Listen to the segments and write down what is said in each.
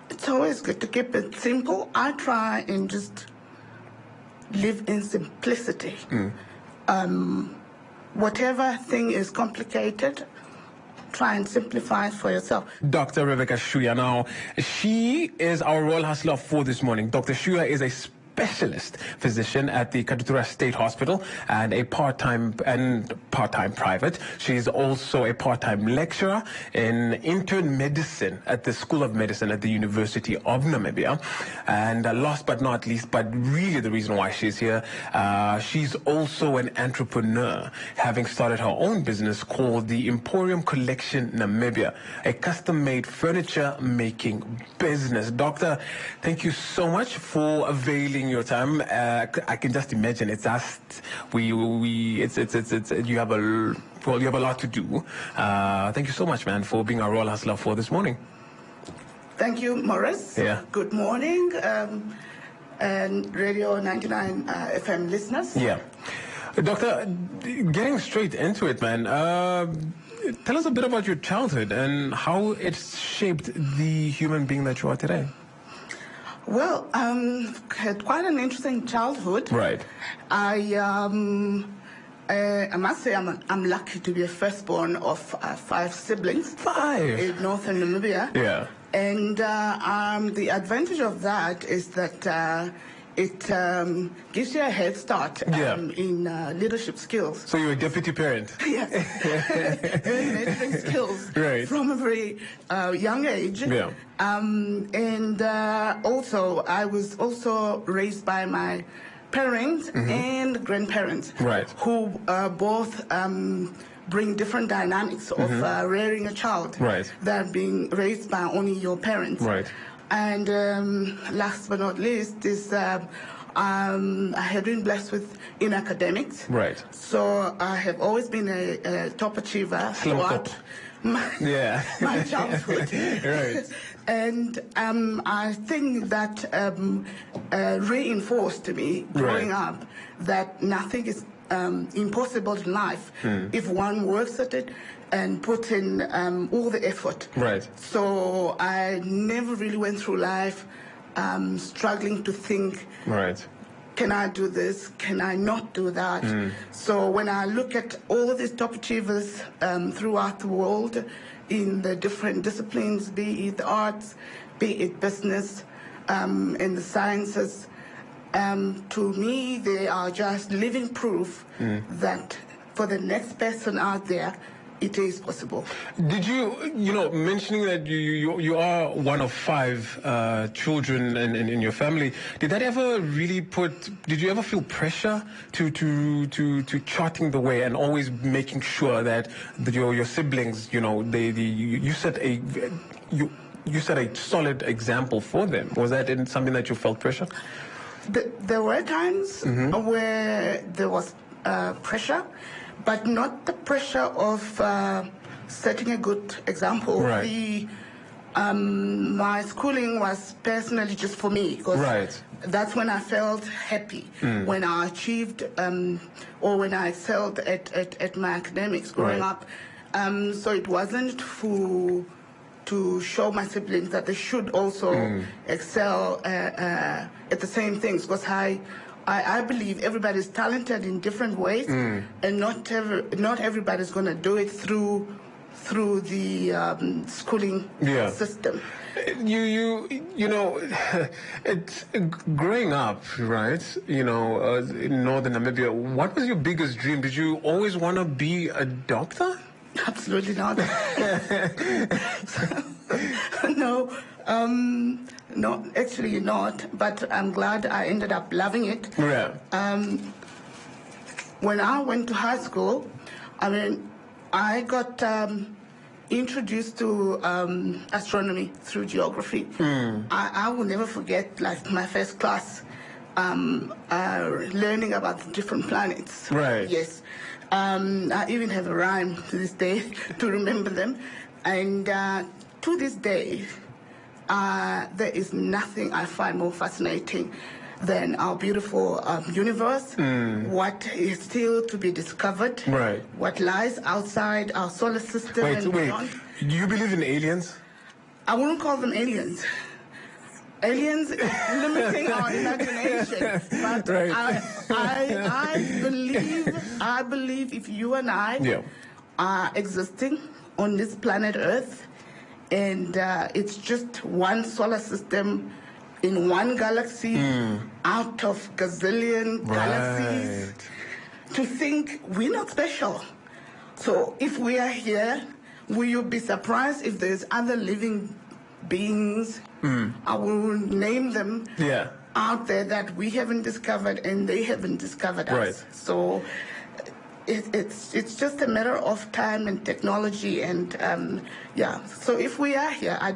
It's always good to keep it simple. I try and just live in simplicity. Whatever thing is complicated, try and simplify it for yourself. Dr. Rebecca Shuya. Now, she is our Royal Hustler for this morning. Dr. Shuya is a specialist physician at the Katutura State Hospital and a part-time private. She's also a part-time lecturer in intern medicine at the School of Medicine at the University of Namibia. And last but not least, but really the reason why she's here, she's also an entrepreneur, having started her own business called the Emporium Collection Namibia, a custom-made furniture making business. Doctor, thank you so much for availing your time. I can just imagine it's just you have a lot to do. Thank you so much, man, for being our Royal Hustler for this morning. Thank you, Morris. Yeah. Good morning, and Radio 99 FM listeners. Yeah. Doctor, getting straight into it, man, tell us a bit about your childhood and how it's shaped the human being that you are today. Well, had quite an interesting childhood. Right. I must say I'm lucky to be a firstborn of 5 siblings. 5? In northern Namibia. Yeah. And the advantage of that is that it gives you a head start in leadership skills. So you're a deputy parent? Yes. Mentoring skills from a very young age. Yeah. And also, I was also raised by my parents and grandparents, who both bring different dynamics of rearing a child than being raised by only your parents. Right. And last but not least is I have been blessed with in academics. Right. So I have always been a top achiever throughout my childhood. Right. And I think that reinforced to me growing up that nothing is impossible in life if one works at it and put in all the effort. Right. So I never really went through life struggling to think, can I do this? Can I not do that? So when I look at all these top achievers throughout the world in the different disciplines, be it the arts, be it business, in the sciences, to me, they are just living proof that for the next person out there, it is possible. Did you mentioning that you are one of 5 children in your family, did that ever really did you ever feel pressure to charting the way and always making sure that your siblings, you set a solid example for them? Was that something that you felt pressure? There were times where there was pressure, but not the pressure of setting a good example. Right. My schooling was personally just for me, because that's when I felt happy, when I achieved or when I excelled at my academics growing up. So it wasn't to show my siblings that they should also excel at the same things, because I believe everybody's talented in different ways, and not everybody's going to do it through through the schooling system. You know, it's growing up, right? You know, in northern Namibia. What was your biggest dream? Did you always want to be a doctor? Absolutely not. No, no, actually not. But I'm glad I ended up loving it. Yeah. When I went to high school, I mean, I got introduced to astronomy through geography. I will never forget, like, my first class, learning about the different planets. Right. Yes. I even have a rhyme to this day to remember them. And to this day, there is nothing I find more fascinating than our beautiful universe, what is still to be discovered, what lies outside our solar system and beyond. Do you believe in aliens? I wouldn't call them aliens. Aliens is limiting our imagination. But I believe if you and I are existing on this planet Earth, and it's just one solar system in one galaxy out of gazillion galaxies, to think we're not special. So if we are here, will you be surprised if there's other living beings? I will name them out there that we haven't discovered and they haven't discovered us. So it's just a matter of time and technology, and so if we are here, I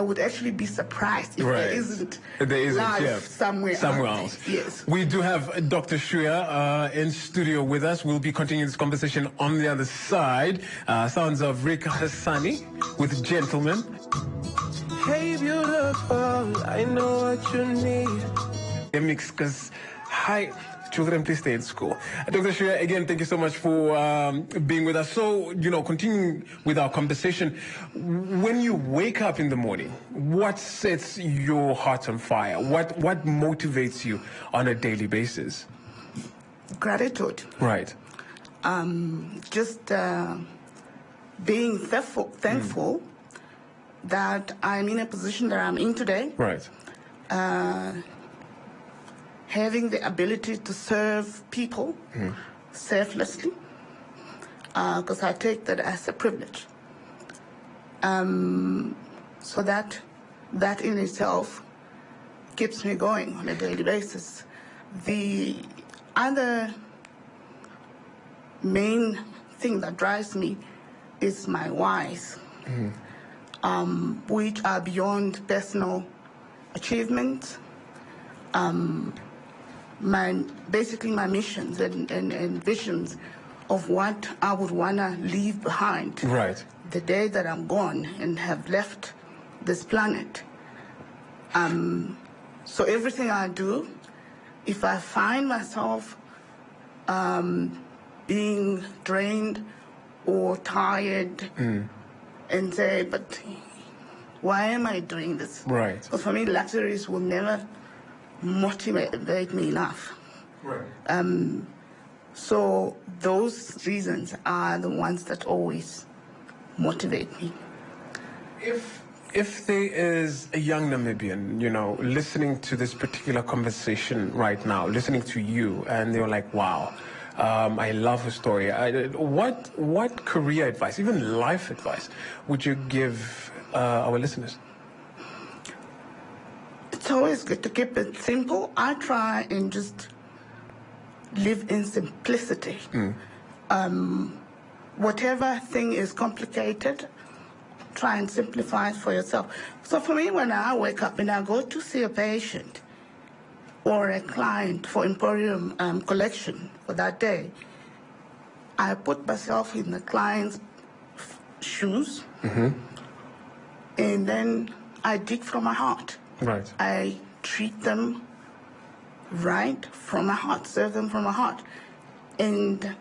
would actually be surprised if there isn't life somewhere else. Yes. We do have Dr. Shuya in studio with us. We'll be continuing this conversation on the other side. Sounds of Rick Hassani with Gentleman. Hey, beautiful, I know what you need. A mix, because children, please stay in school. Dr. Shuya, again, thank you so much for being with us. So, you know, continuing with our conversation, when you wake up in the morning, what sets your heart on fire? What motivates you on a daily basis? Gratitude. Right. Just being thankful that I'm in a position that I'm in today. Right. Having the ability to serve people selflessly, because I take that as a privilege. So that in itself keeps me going on a daily basis. The other main thing that drives me is my whys, which are beyond personal achievements. Basically my missions and visions of what I would want to leave behind the day that I'm gone and have left this planet. So everything I do, if I find myself being drained or tired and say, but why am I doing this? Right. Because for me, luxuries will never motivate me enough. Right. So those reasons are the ones that always motivate me. If there is a young Namibian, you know, listening to this particular conversation right now, listening to you, and they're like, wow, I love her story. What career advice, even life advice, would you give our listeners? It's always good to keep it simple. I try and just live in simplicity. Whatever thing is complicated, try and simplify it for yourself. So for me, when I wake up and I go to see a patient or a client for Emporium collection for that day, I put myself in the client's shoes, and then I dig from my heart. Right. I treat them right from my heart, serve them from my heart. And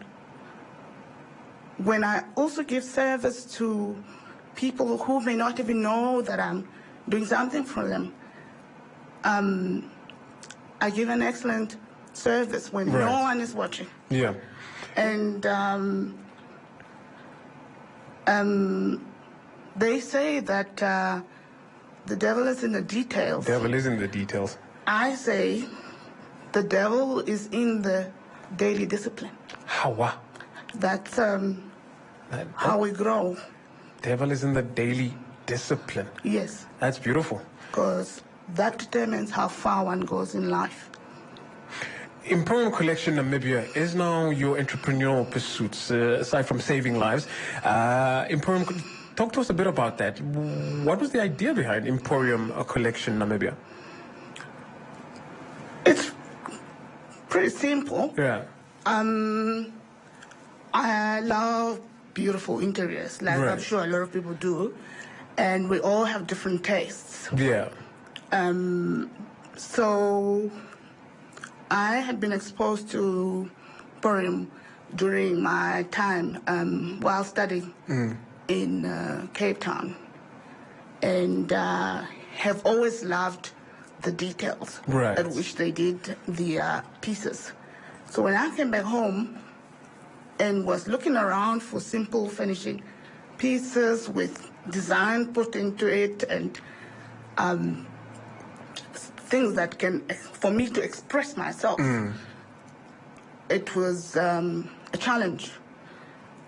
when I also give service to people who may not even know that I'm doing something for them, I give an excellent service when no one is watching. Yeah. And They say that the devil is in the details. Devil is in the details. I say the devil is in the daily discipline. How? That's how we grow. Devil is in the daily discipline. Yes. That's beautiful. Because that determines how far one goes in life. Emporium Collection Namibia is now your entrepreneurial pursuits, aside from saving lives. Emporium, talk to us a bit about that. What was the idea behind Emporium Collection Namibia? It's pretty simple. Yeah. I love beautiful interiors, like I'm sure a lot of people do, and we all have different tastes. Yeah. So I had been exposed to Emporium during my time while studying in Cape Town, and have always loved the details at which they did the pieces. So when I came back home and was looking around for simple finishing pieces with design put into it and things that can, for me to express myself, it was a challenge.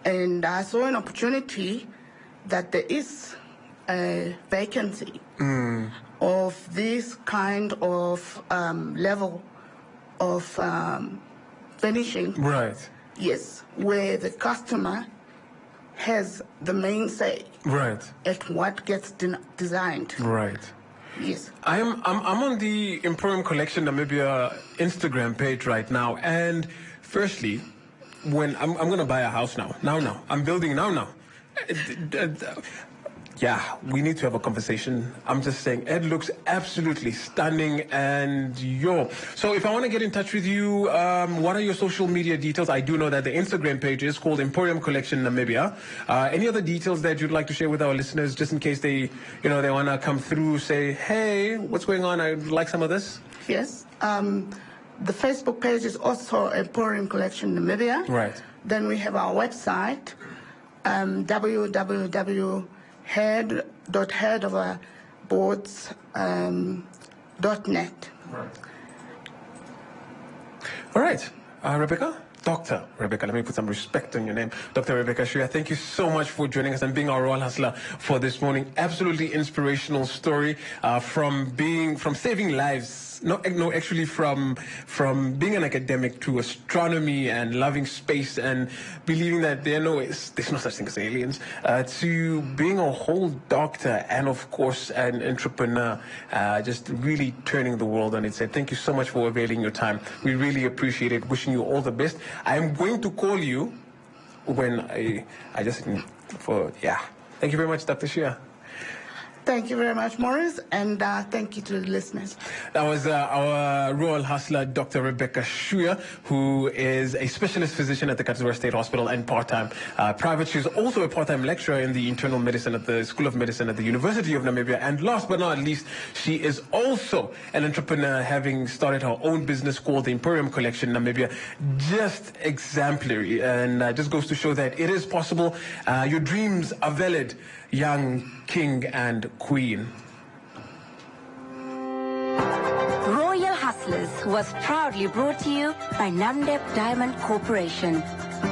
And I saw an opportunity that there is a vacancy of this kind of level of finishing. Right. Yes, where the customer has the main say. Right. At what gets designed. Right. Yes. I'm on the Emporium Collection Namibia Instagram page right now, and firstly, when I'm gonna buy a house now. I'm building now. Yeah, we need to have a conversation. I'm just saying, Ed looks absolutely stunning, and so if I want to get in touch with you, what are your social media details? I do know that the Instagram page is called Emporium Collection Namibia. Any other details that you'd like to share with our listeners, just in case they want to come through, say, hey, what's going on? I'd like some of this. Yes. The Facebook page is also Emporium Collection Namibia. Right. Then we have our website, www.headoverboards.net. Right. All right. Rebecca? Dr. Rebecca, let me put some respect on your name. Dr. Rebecca Shuya, thank you so much for joining us and being our Royal Hustler for this morning. Absolutely inspirational story from saving lives. Actually from being an academic to astronomy and loving space and believing that there's no such thing as aliens, to being a whole doctor and of course an entrepreneur, just really turning the world on its head. Thank you so much for availing your time. We really appreciate it. Wishing you all the best. I'm going to call you when Thank you very much, Dr. Shia. Thank you very much, Maurice, and thank you to the listeners. That was our Royal Hustler, Dr. Rebecca Shuya, who is a specialist physician at the Katara State Hospital and part-time private. She's also a part-time lecturer in the internal medicine at the School of Medicine at the University of Namibia. And last but not least, she is also an entrepreneur, having started her own business called the Emporium Collection Namibia. Just exemplary, and just goes to show that it is possible. Your dreams are valid, young king and queen. Royal Hustlers was proudly brought to you by Namdeb Diamond Corporation.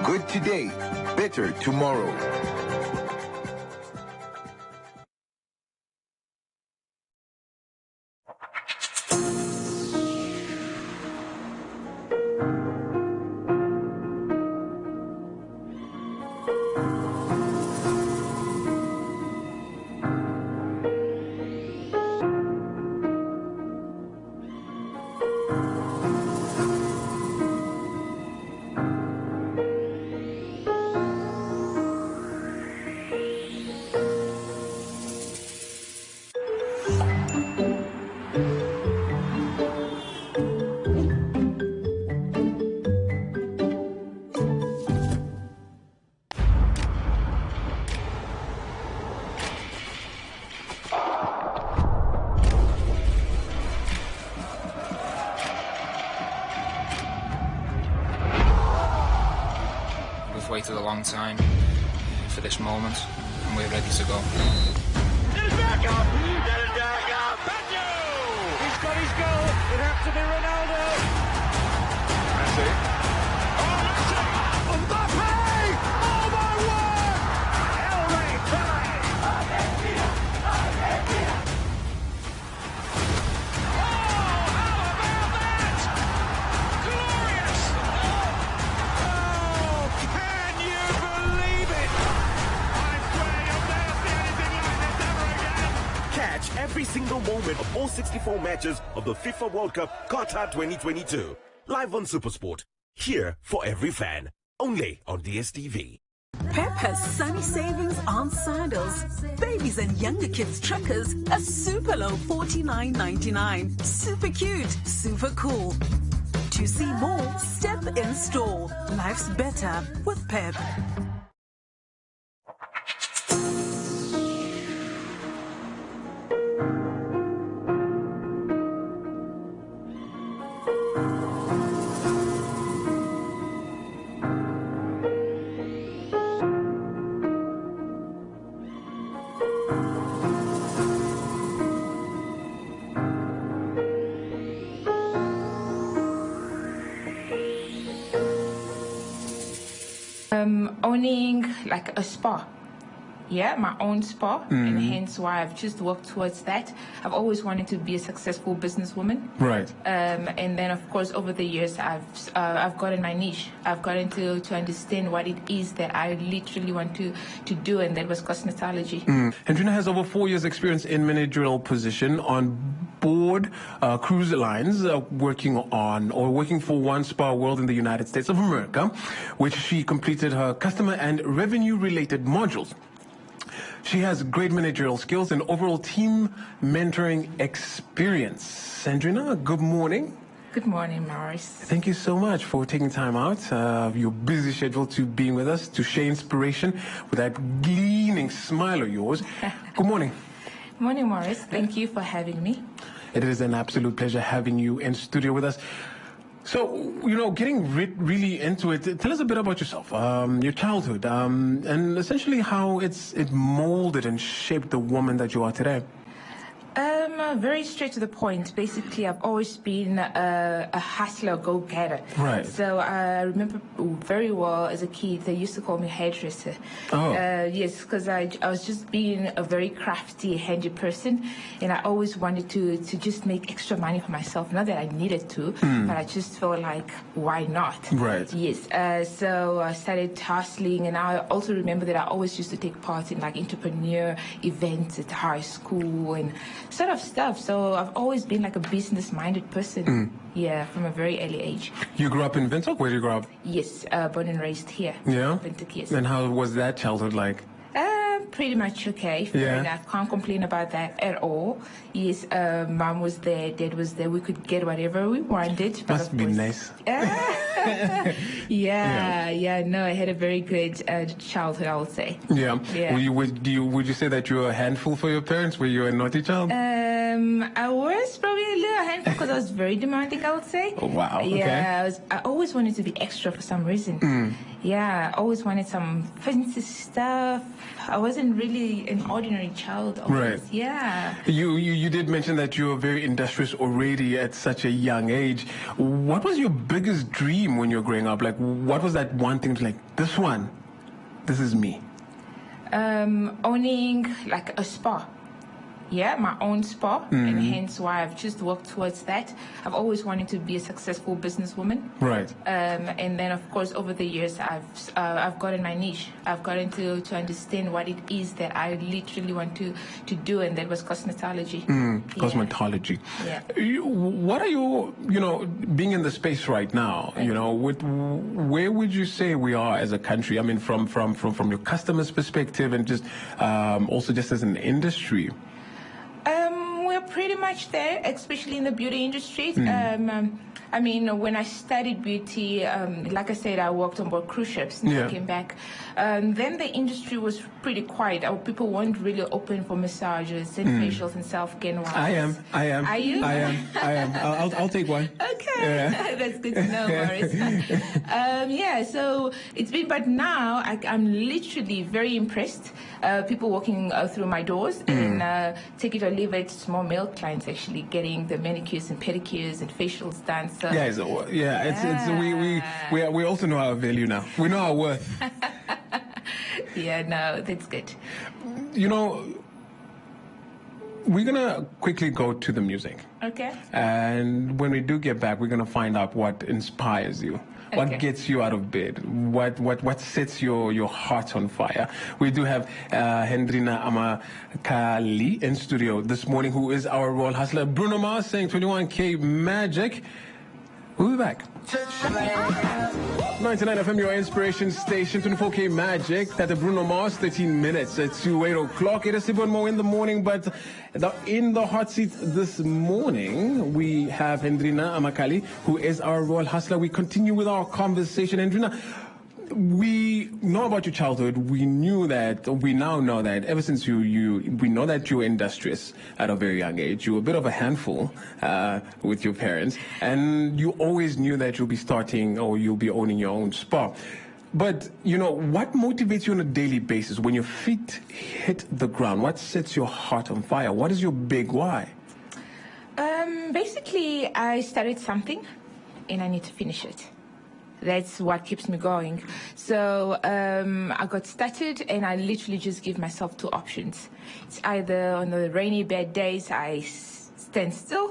Good today, better tomorrow. Waited a long time for this moment, and we're ready to go. Get it back up! Get it back up! He's got his goal. It had to be Ronaldo. Messi. Oh, Messi! Mbappe! Oh, my word! El Rey Pele! Argentina! Argentina! Oh, how about that? Glorious! Oh, can you believe it? I swear you'll never see anything like this ever again. Catch every single moment of all 64 matches of the FIFA World Cup Qatar 2022. Live on SuperSport. Here for every fan. Only on DSTV. Pep has sunny savings on sandals. Babies and younger kids truckers, a super low $49.99. Super cute, super cool. To see more, step in store. Life's better with Pep. Owning like a spa. Yeah, my own spa, and hence why I've just worked towards that. I've always wanted to be a successful businesswoman. Right. And then, of course, over the years, I've gotten my niche. I've gotten to understand what it is that I literally want to do, and that was cosmetology. Hendrina has over 4 years' experience in managerial position on board cruise lines, working for One Spa World in the United States of America, which she completed her customer and revenue-related modules. She has great managerial skills and overall team mentoring experience. Sandrina, good morning. Good morning, Maurice. Thank you so much for taking time out of your busy schedule to being with us, to share inspiration with that gleaming smile of yours. Good morning. Morning, Maurice. Thank you for having me. It is an absolute pleasure having you in studio with us. So, getting really into it, tell us a bit about yourself, your childhood, and essentially how it molded and shaped the woman that you are today. Very straight to the point. Basically, I've always been a hustler, go-getter. Right. So I remember very well as a kid, they used to call me hairdresser. Oh. Yes, because I was just being a very crafty, handy person, and I always wanted to just make extra money for myself. Not that I needed to, but I just felt like, why not? Right. Yes. So I started hustling, and I also remember that I always used to take part in like entrepreneur events at high school and sort of stuff. So I've always been like a business-minded person. Yeah, from a very early age. You grew up in Windhoek? Where did you grow up? Yes, born and raised here. Yeah? Windhoek, yes. And how was that childhood like? Pretty much okay. Fair enough. Can't complain about that at all. Yes, mom was there, dad was there. We could get whatever we wanted. But must be nice. Yeah. No, I had a very good childhood, I would say. Yeah. Yeah. Would you say that you were a handful for your parents? Were you a naughty child? I was probably a little handful because I was very demanding, I would say. Oh, wow. Yeah, Okay. I always wanted to be extra for some reason. Yeah, I always wanted some fancy stuff. I wasn't really an ordinary child. Always. Right. Yeah. You did mention that you were very industrious already at such a young age. What was your biggest dream when you were growing up? Like, what was that one thing like, this is me? Owning like a spa. Yeah, my own spa, and hence why I've just worked towards that. I've always wanted to be a successful businesswoman. Right. And then, of course, over the years, I've gotten my niche. I've gotten to understand what it is that I literally want to do, and that was cosmetology. Cosmetology. Yeah. What are you, being in the space right now, where would you say we are as a country? I mean, from your customer's perspective and just also just as an industry. We're pretty much there, especially in the beauty industry. I mean, when I studied beauty, like I said, I worked on board cruise ships and I came back. Then the industry was pretty quiet. People weren't really open for massages and facials and self-care. I am. Are you? I am. I'll take one. Okay. Yeah. That's good to know, Maurice. Yeah, so it's been, but now I'm literally very impressed. People walking through my doors and take it or leave it, small male clients actually getting the manicures and pedicures and facials done. So, we also know our value now. We know our worth. Yeah, no, that's good. You know, we're going to quickly go to the music. Okay. And when we do get back, we're going to find out what inspires you. What gets you out of bed? What sets your heart on fire? We do have Hendrina Amakali in studio this morning, who is our Royal Hustler. Bruno Mars saying 21K Magic. We'll be back. 99 FM, your inspiration station, 24K Magic. That's the Bruno Mars, 13 minutes to 8 o'clock. It is Sibon Mo in the morning, but in the hot seat this morning, we have Hendrina Amakali, who is our Royal Hustler. We continue with our conversation. Hendrina, we know about your childhood. We now know that ever since we know that you were industrious at a very young age. You were a bit of a handful with your parents, and you always knew that you'll be starting or you'll be owning your own spa. But, you know, what motivates you on a daily basis when your feet hit the ground? What sets your heart on fire? What is your big why? Basically, I started something and I need to finish it. That's what keeps me going. So I got started and I literally just give myself two options. It's either on the rainy, bad days, I stand still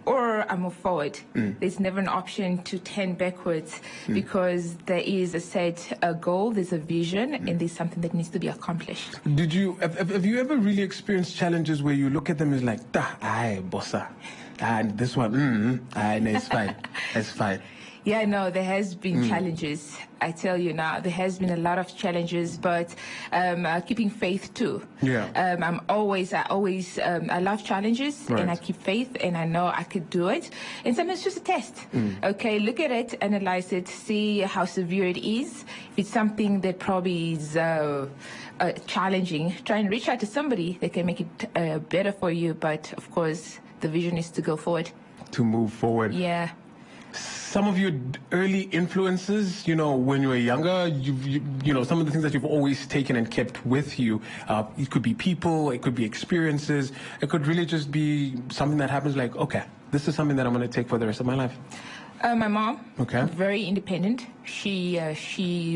or I move forward. There's never an option to turn backwards because there is a goal, there's a vision, and there's something that needs to be accomplished. Have you ever really experienced challenges where you look at them as like, aye, bossa, and this one, no, it's fine, it's fine? Yeah, no, there has been challenges. I tell you now, there has been a lot of challenges, but keeping faith too. Yeah. I love challenges, and I keep faith, and I know I could do it. And sometimes it's just a test. Okay, look at it, analyze it, see how severe it is. If it's something that probably is challenging, try and reach out to somebody that can make it better for you. But of course, the vision is to go forward. To move forward. Yeah. Some of your early influences, you know, when you were younger, you know, some of the things that you've always taken and kept with you, it could be people, it could be experiences, it could really just be something that happens like, okay, this is something that I'm going to take for the rest of my life. My mom, okay, very independent. She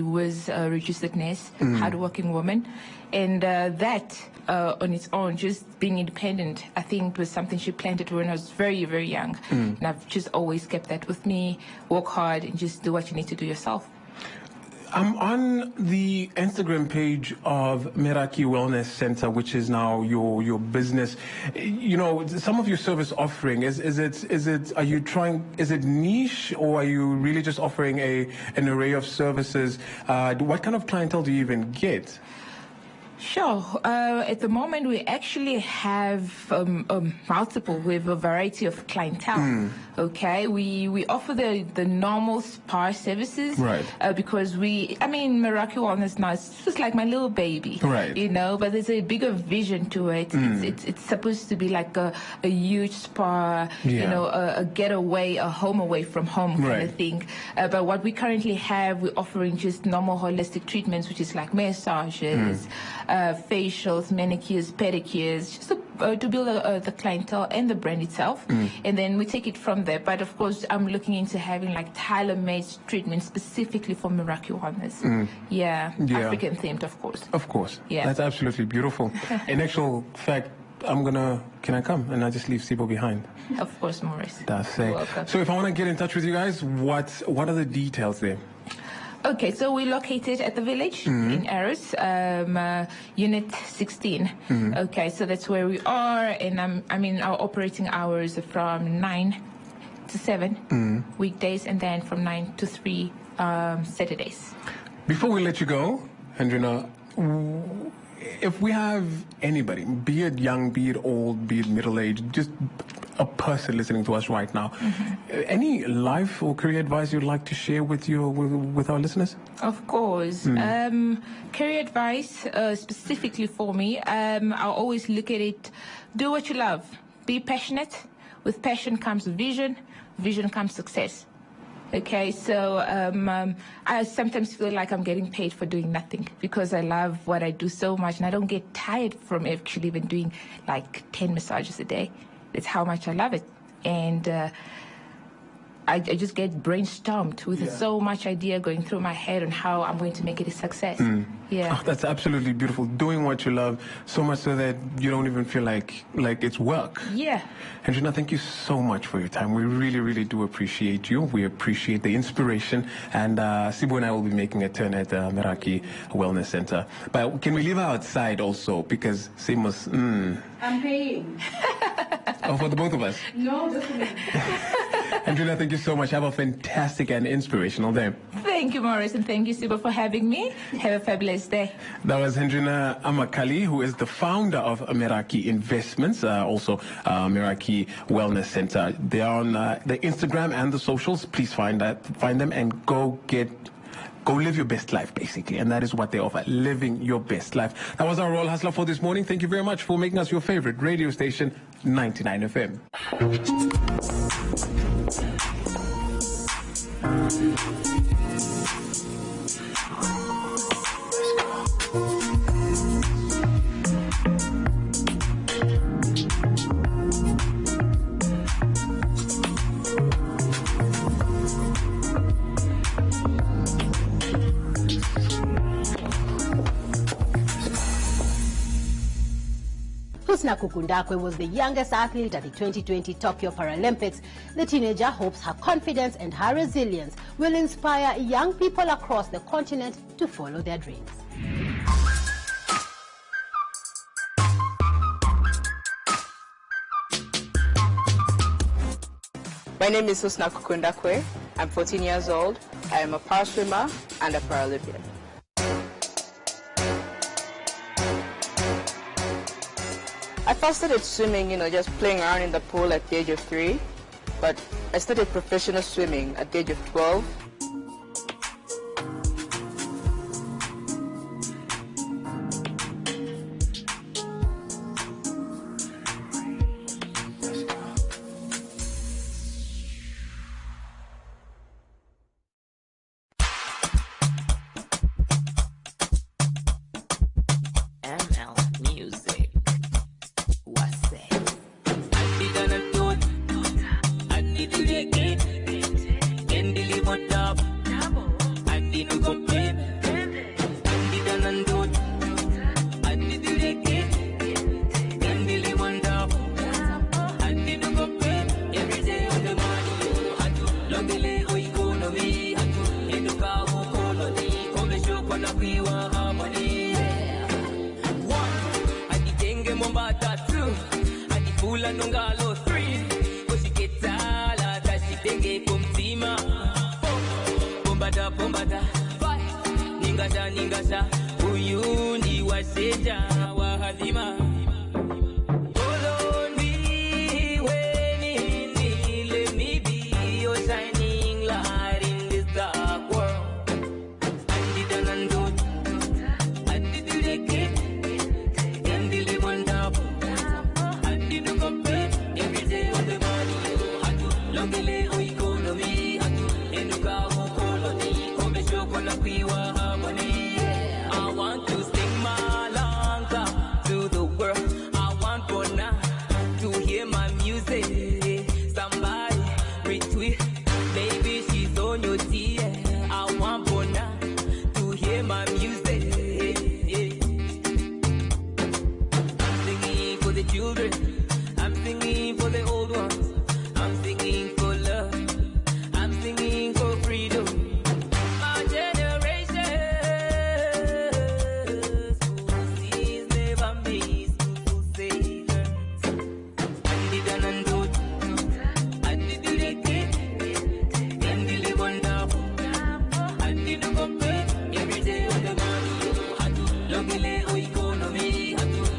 was a registered nurse, hardworking woman, and that on its own, just being independent, I think was something she planted when I was very, very young. And I've just always kept that with me. Work hard and just do what you need to do yourself. I'm on the Instagram page of Meraki Wellness Center, which is now your business. You know, some of your service offering, is it niche, or are you really just offering an array of services? What kind of clientele do you even get? Sure. At the moment, we actually have multiple. We have a variety of clientele. Okay, we offer the normal spa services, right? Because Meraki Wellness now is just like my little baby, right? You know, but there's a bigger vision to it. It's supposed to be like a huge spa, you know, a getaway, a home away from home kind of thing. But what we currently have, we're offering just normal holistic treatments, which is like massages. Facials, manicures, pedicures, just to build the clientele and the brand itself. And then we take it from there. But of course, I'm looking into having like tailor-made treatments specifically for Meraki Wellness. Yeah, African themed, of course. Of course. Yeah. That's absolutely beautiful. In actual fact, can I come and I just leave Sibo behind? Of course, Maurice. That's it. Welcome. So if I want to get in touch with you guys, what are the details there? Okay, so we're located at the village in Arrows, Unit 16. Okay, so that's where we are, and our operating hours are from 9 to 7 weekdays, and then from 9 to 3 Saturdays. Before we let you go, Hendrina, if we have anybody, be it young, be it old, be it middle-aged, just a person listening to us right now, any life or career advice you'd like to share with our listeners? Of course. Career advice, specifically for me, I'll always look at it, do what you love. Be passionate. With passion comes vision. Vision comes success. Okay, so I sometimes feel like I'm getting paid for doing nothing because I love what I do so much, and I don't get tired from actually even doing like 10 massages a day. That's how much I love it. And I just get brainstormed with so much idea going through my head on how I'm going to make it a success. Yeah. Oh, that's absolutely beautiful. Doing what you love so much so that you don't even feel like it's work. Yeah. Hendrina, thank you so much for your time. We really, really do appreciate you. We appreciate the inspiration. And Sibu and I will be making a turn at the Meraki Wellness Center. But can we leave her outside also? Because Seamus... I'm paying. Oh, for the both of us? No, just for me. Hendrina, thank you so much. Have a fantastic and inspirational day. Thank you, Morris, and thank you, Sibu, for having me. Have a fabulous day. That was Hendrina Amakali, who is the founder of Meraki Investments, also Meraki Wellness Center. They are on the Instagram and the socials. Please find them and go live your best life, basically. And that is what they offer, living your best life. That was our Royal Hustler for this morning. Thank you very much for making us your favorite radio station, 99 FM. Husna Kukundakwe was the youngest athlete at the 2020 Tokyo Paralympics. The teenager hopes her confidence and her resilience will inspire young people across the continent to follow their dreams. My name is Husna Kukundakwe. I'm 14 years old. I am a power swimmer and a Paralympian. I first started swimming, just playing around in the pool at the age of 3, but I started professional swimming at the age of 12. Ningasha, huyu ni waseja wa hadhima.